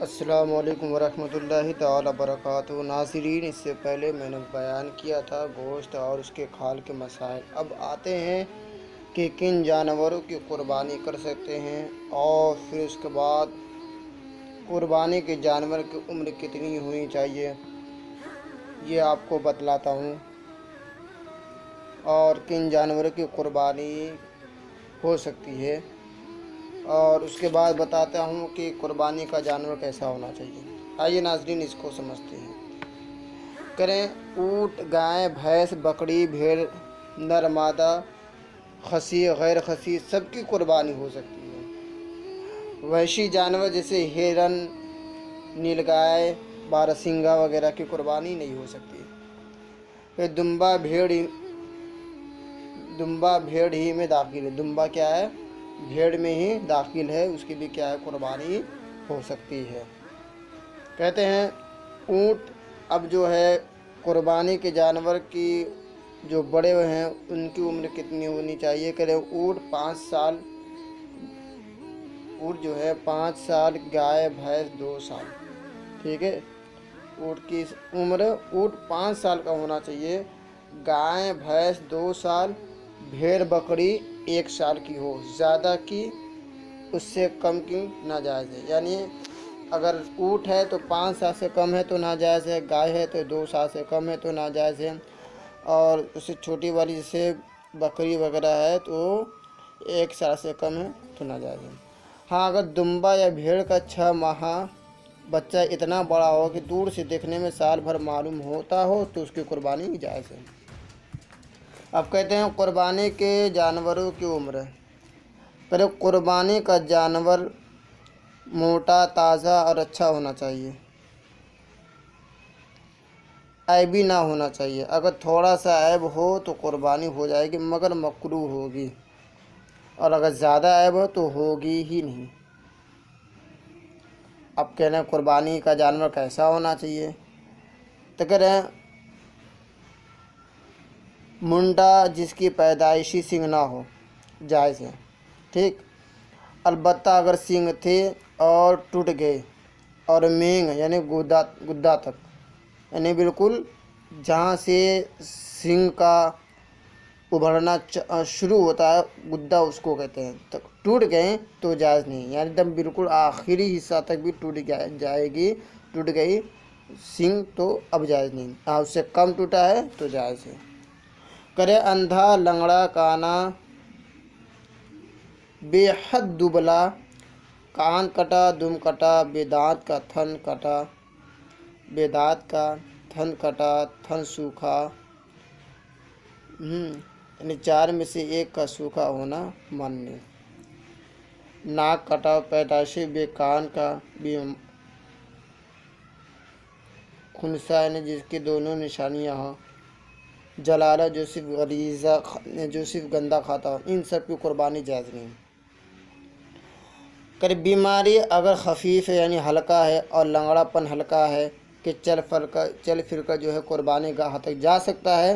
السلام علیکم ورحمۃ اللہ تعالی وبرکاتہ۔ ناظرین، اس سے پہلے میں نے بیان کیا تھا گوشت اور اس کے کھال کے مسائل۔ اب آتے ہیں کہ کن جانوروں کی قربانی کر سکتے ہیں، اور پھر اس کے بعد قربانی کے جانور کی عمر کتنی ہونی چاہیے یہ آپ کو بتلاتا ہوں، اور کن جانوروں کی قربانی ہو سکتی ہے، اور اس کے بعد بتاتا ہوں کہ قربانی کا جانور کیسا ہونا چاہیے۔ آئیے ناظرین اس کو سمجھتے ہیں۔ کریں اونٹ، گائے، بھینس، بکری، بھیڑ، نر مادہ، خصی غیر خصی، سب کی قربانی ہو سکتی ہے۔ وحشی جانور جیسے ہرن، نیل گائے، بارسنگا وغیرہ کی قربانی نہیں ہو سکتی۔ پھر دمبا بھیڑ ہی میں داخل ہے۔ دمبا کیا ہے؟ بھیڑ میں ہی داخل ہے، اس کی بھی کیا ہے؟ قربانی ہو سکتی ہے۔ کہتے ہیں اونٹ، اب جو ہے قربانی کے جانور کی جو بڑے ہوئے ہیں ان کی عمر کتنی ہونی چاہیے؟ کہ اونٹ 5 سال، اونٹ جو ہے 5 سال، گائے بھینس 2 سال، ٹھیک ہے۔ اونٹ کی عمر، اونٹ 5 سال کا ہونا چاہیے، گائے بھینس 2 سال، بھیڑ بکری 1 سال کی ہو، زیادہ کی اس سے کم کی ناجائز ہے۔ یعنی اگر اونٹ ہے تو 5 سال سے کم ہے تو ناجائز ہے، گائے ہے تو 2 سال سے کم ہے تو ناجائز ہے، اور اس سے چھوٹی والی جیسے بکری وغیرہ ہے تو 1 سال سے کم ہے تو ناجائز ہے۔ ہاں، اگر دمبا یا بھیڑ کا 6 ماہ بچہ اتنا بڑا ہو کہ دور سے دیکھنے میں سال بھر معلوم ہوتا ہو تو اس کی قربانی جائز ہے۔ اب کہتے ہیں قربانی کے جانوروں کی عمر۔ پہلے قربانی کا جانور موٹا، تازہ اور اچھا ہونا چاہیے، عیبی نہ ہونا چاہیے۔ اگر تھوڑا سا عیب ہو تو قربانی ہو جائے گی مگر مکروہ ہوگی، اور اگر زیادہ عیب ہو تو ہوگی ہی نہیں۔ اب کہنا ہے قربانی کا جانور کیسا ہونا چاہیے، تو کہہ رہے ہیں منڈا جس کی پیدائشی سنگ نہ ہو، جائز ہے، ٹھیک۔ البتہ اگر سنگ تھے اور ٹوٹ گئے، اور مینگ یعنی گدا تک، یعنی بالکل جہاں سے سنگ کا ابھرنا شروع ہوتا ہے گدا اس کو کہتے ہیں، تک ٹوٹ گئے تو جائز نہیں، یعنی ایک دم بالکل آخری حصہ تک بھی ٹوٹ گئی سنگ تو اب جائز نہیں۔ اس سے کم ٹوٹا ہے تو جائز ہے۔ کرے اندھا، لنگڑا، کانا، بے حد دبلا، کان کٹا، دم کٹا، بے دانت کا تھن کٹا، تھن سوکھا، یعنی 4 میں سے 1 کا سوکھا ہونا ماننے، ناک کٹا، پیدائشی بے کان کا، بے خنثی یعنی جس کی دونوں نشانیاں ہوں، جلالہ جو صرف گندہ کھاتا ہو، ان سب کی قربانی جائز نہیں۔ بیماری اگر خفیف ہے یعنی ہلکا ہے، اور لنگڑا پن ہلکا ہے کہ چل پھر کر جو ہے قربانی گاہ تک جا سکتا ہے،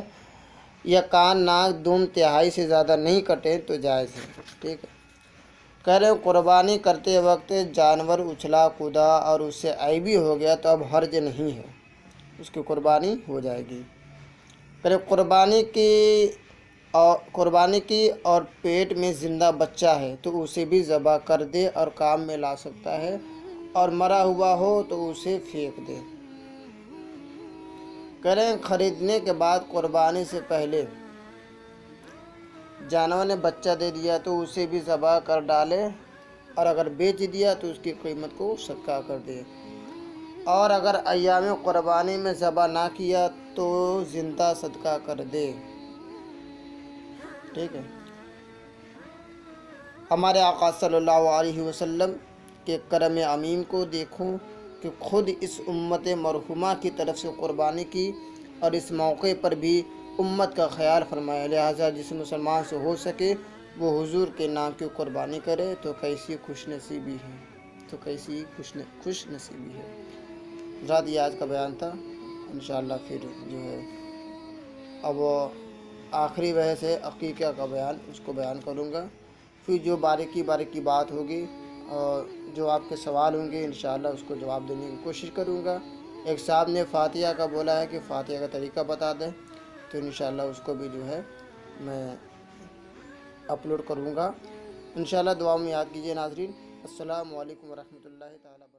یا کان، ناک، دم 1/3 سے زیادہ نہیں کٹے تو جائز ہے، ٹھیک ہے۔ کہہ رہے ہیں قربانی کرتے وقت جانور اچھلا کودا اور اس سے عیبی ہو گیا تو اب حرج نہیں ہے، اس کی قربانی ہو جائے گی۔ کہہ رہے قربانی کی اور پیٹ میں زندہ بچہ ہے تو اسے بھی ذبح کر دے اور کام میں لا سکتا ہے، اور مرا ہوا ہو تو اسے پھینک دے۔ کریں خریدنے کے بعد قربانی سے پہلے جانور نے بچہ دے دیا تو اسے بھی ذبح کر ڈالے، اور اگر بیچ دیا تو اس کی قیمت کو صدقہ کر دے، اور اگر ایام قربانی میں ذبح نہ کیا تو زندہ صدقہ کر دے، ٹھیک ہے۔ ہمارے آقا صلی اللہ علیہ وسلم کے کرم عمیم کو دیکھو کہ خود اس امت مرحومہ کی طرف سے قربانی کی، اور اس موقع پر بھی امت کا خیال فرمایا، لہٰذا جس مسلمان سے ہو سکے وہ حضور کے نام کی قربانی کرے تو کیسی خوش نصیبی ہے۔ ذات یہ آج کا بیان تھا، انشاءاللہ پھر جو ہے اب آخری بحث ہے عقیقہ کا بیان، اس کو بیان کروں گا۔ پھر جو باریکی بات ہوگی اور جو آپ کے سوال ہوں گے انشاءاللہ اس کو جواب دینے کی کوشش کروں گا۔ ایک صاحب نے فاتحہ کا بولا ہے کہ فاتحہ کا طریقہ بتا دیں، تو انشاءاللہ اس کو بھی جو ہے میں اپلوڈ کروں گا۔ انشاءاللہ دعا میں یاد کیجیے ناظرین۔ السلام علیکم ورحمۃ اللہ تعالیٰ۔